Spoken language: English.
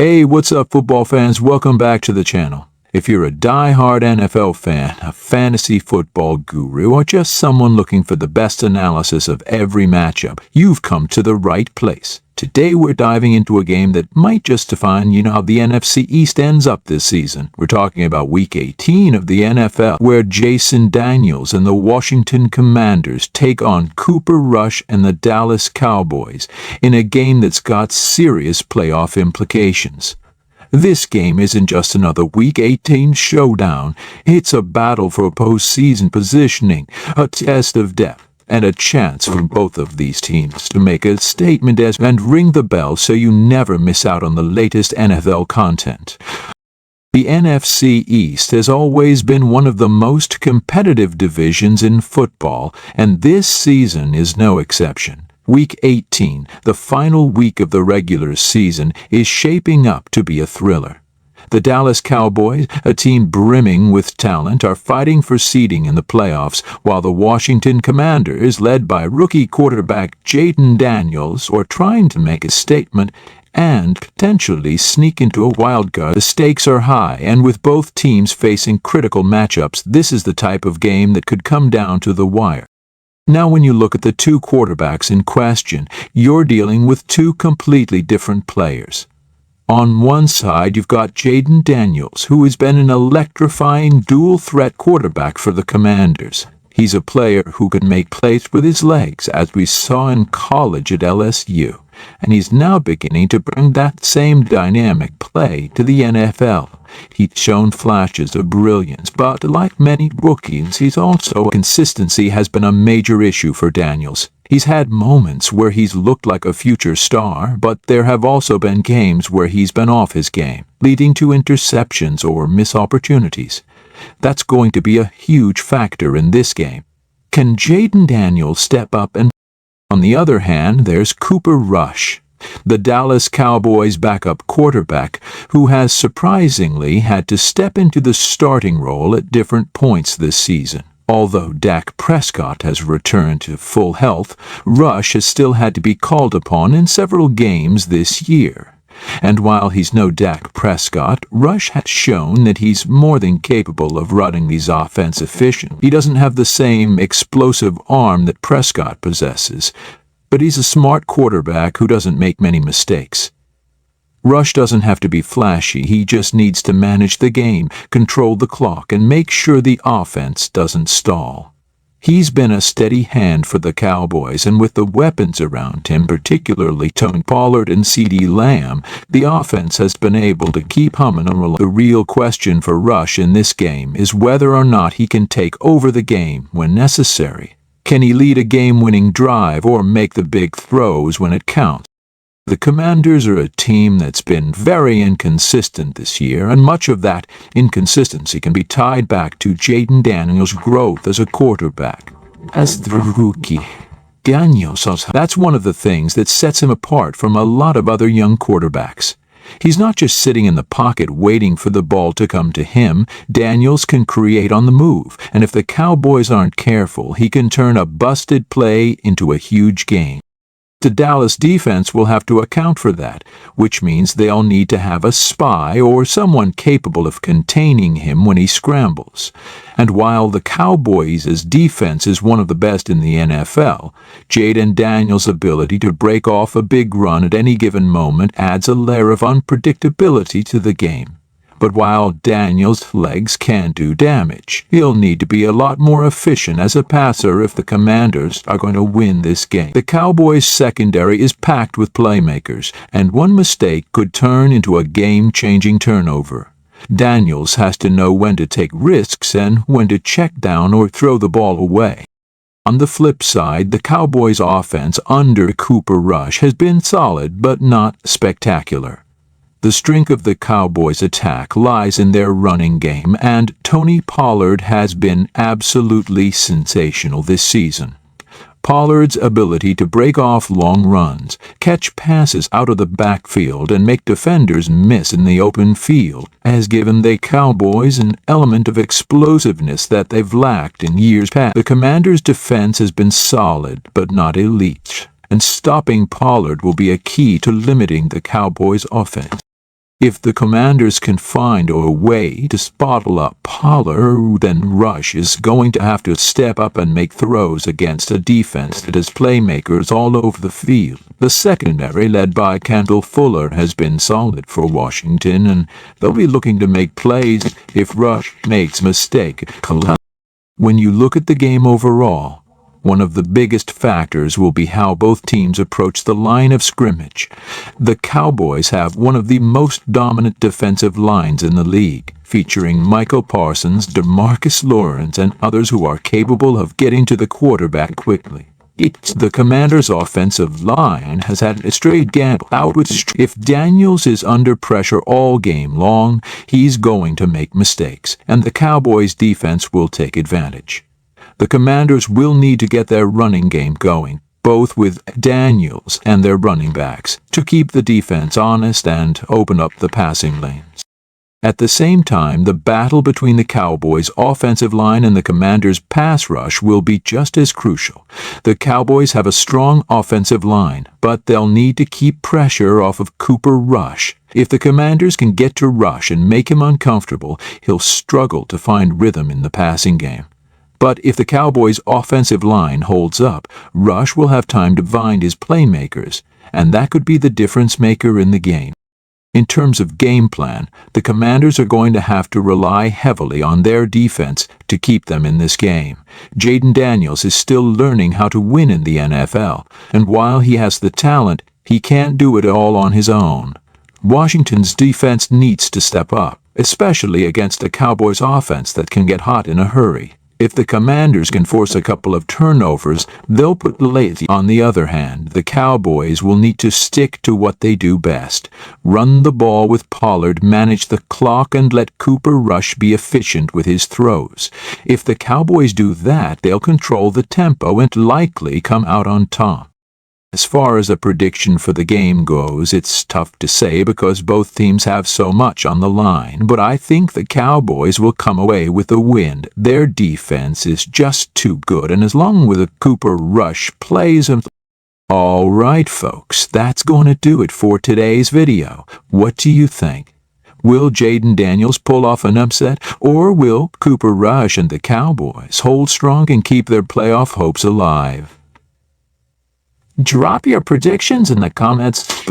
Hey, what's up, football fans? Welcome back to the channel. If you're a die-hard NFL fan, a fantasy football guru, or just someone looking for the best analysis of every matchup, you've come to the right place. Today we're diving into a game that might just define, how the NFC East ends up this season. We're talking about Week 18 of the NFL, where Jayden Daniels and the Washington Commanders take on Cooper Rush and the Dallas Cowboys in a game that's got serious playoff implications. This game isn't just another Week 18 showdown. It's a battle for postseason positioning, a test of depth, and a chance for both of these teams to make a statement and ring the bell so you never miss out on the latest NFL content. The NFC East has always been one of the most competitive divisions in football, and this season is no exception. Week 18, the final week of the regular season, is shaping up to be a thriller. The Dallas Cowboys, a team brimming with talent, are fighting for seeding in the playoffs, while the Washington Commanders, led by rookie quarterback Jayden Daniels, are trying to make a statement and potentially sneak into a wild card. The stakes are high, and with both teams facing critical matchups, this is the type of game that could come down to the wire. Now, when you look at the two quarterbacks in question, you're dealing with two completely different players. On one side, you've got Jayden Daniels, who has been an electrifying dual-threat quarterback for the Commanders. He's a player who can make plays with his legs, as we saw in college at LSU, and he's now beginning to bring that same dynamic play to the NFL. He's shown flashes of brilliance, but like many rookies, consistency has been a major issue for Daniels. He's had moments where he's looked like a future star, but there have also been games where he's been off his game, leading to interceptions or missed opportunities. That's going to be a huge factor in this game. Can Jayden Daniels step up? And on the other hand, there's Cooper Rush, the Dallas Cowboys backup quarterback, who has surprisingly had to step into the starting role at different points this season. Although Dak Prescott has returned to full health, Rush has still had to be called upon in several games this year. And while he's no Dak Prescott, Rush has shown that he's more than capable of running these offenses efficiently. He doesn't have the same explosive arm that Prescott possesses, but he's a smart quarterback who doesn't make many mistakes. Rush doesn't have to be flashy, he just needs to manage the game, control the clock, and make sure the offense doesn't stall. He's been a steady hand for the Cowboys, and with the weapons around him, particularly Tony Pollard and CeeDee Lamb, the offense has been able to keep humming along. The real question for Rush in this game is whether or not he can take over the game when necessary. Can he lead a game-winning drive or make the big throws when it counts? The Commanders are a team that's been very inconsistent this year, and much of that inconsistency can be tied back to Jayden Daniels' growth as a quarterback. As the rookie, that's one of the things that sets him apart from a lot of other young quarterbacks. He's not just sitting in the pocket waiting for the ball to come to him. Daniels can create on the move, and if the Cowboys aren't careful, he can turn a busted play into a huge gain. The Dallas defense will have to account for that, which means they'll need to have a spy or someone capable of containing him when he scrambles. And while the Cowboys' defense is one of the best in the NFL, Jayden Daniels' ability to break off a big run at any given moment adds a layer of unpredictability to the game. But while Daniels' legs can do damage, he'll need to be a lot more efficient as a passer if the Commanders are going to win this game. The Cowboys' secondary is packed with playmakers, and one mistake could turn into a game-changing turnover. Daniels has to know when to take risks and when to check down or throw the ball away. On the flip side, the Cowboys' offense under Cooper Rush has been solid but not spectacular. The strength of the Cowboys' attack lies in their running game, and Tony Pollard has been absolutely sensational this season. Pollard's ability to break off long runs, catch passes out of the backfield, and make defenders miss in the open field has given the Cowboys an element of explosiveness that they've lacked in years past. The Commanders' defense has been solid, but not elite, and stopping Pollard will be a key to limiting the Cowboys' offense. If the Commanders can find a way to bottle up Pollard, then Rush is going to have to step up and make throws against a defense that has playmakers all over the field. The secondary, led by Kendall Fuller, has been solid for Washington, and they'll be looking to make plays if Rush makes a mistake. When you look at the game overall, one of the biggest factors will be how both teams approach the line of scrimmage. The Cowboys have one of the most dominant defensive lines in the league, featuring Michael Parsons, DeMarcus Lawrence, and others who are capable of getting to the quarterback quickly. The Commanders' offensive line has had a straight gamble out with if Daniels is under pressure all game long, he's going to make mistakes, and the Cowboys' defense will take advantage. The Commanders will need to get their running game going, both with Daniels and their running backs, to keep the defense honest and open up the passing lanes. At the same time, the battle between the Cowboys' offensive line and the Commanders' pass rush will be just as crucial. The Cowboys have a strong offensive line, but they'll need to keep pressure off of Cooper Rush. If the Commanders can get to Rush and make him uncomfortable, he'll struggle to find rhythm in the passing game. But if the Cowboys' offensive line holds up, Rush will have time to find his playmakers, and that could be the difference maker in the game. In terms of game plan, the Commanders are going to have to rely heavily on their defense to keep them in this game. Jayden Daniels is still learning how to win in the NFL, and while he has the talent, he can't do it all on his own. Washington's defense needs to step up, especially against a Cowboys offense that can get hot in a hurry. If the Commanders can force a couple of turnovers, they'll put lazy. On the other hand, the Cowboys will need to stick to what they do best. Run the ball with Pollard, manage the clock, and let Cooper Rush be efficient with his throws. If the Cowboys do that, they'll control the tempo and likely come out on top. As far as a prediction for the game goes, it's tough to say because both teams have so much on the line, but I think the Cowboys will come away with the win. Their defense is just too good, and as long as Cooper Rush plays him. All right, folks, that's going to do it for today's video. What do you think? Will Jayden Daniels pull off an upset, or will Cooper Rush and the Cowboys hold strong and keep their playoff hopes alive? Drop your predictions in the comments.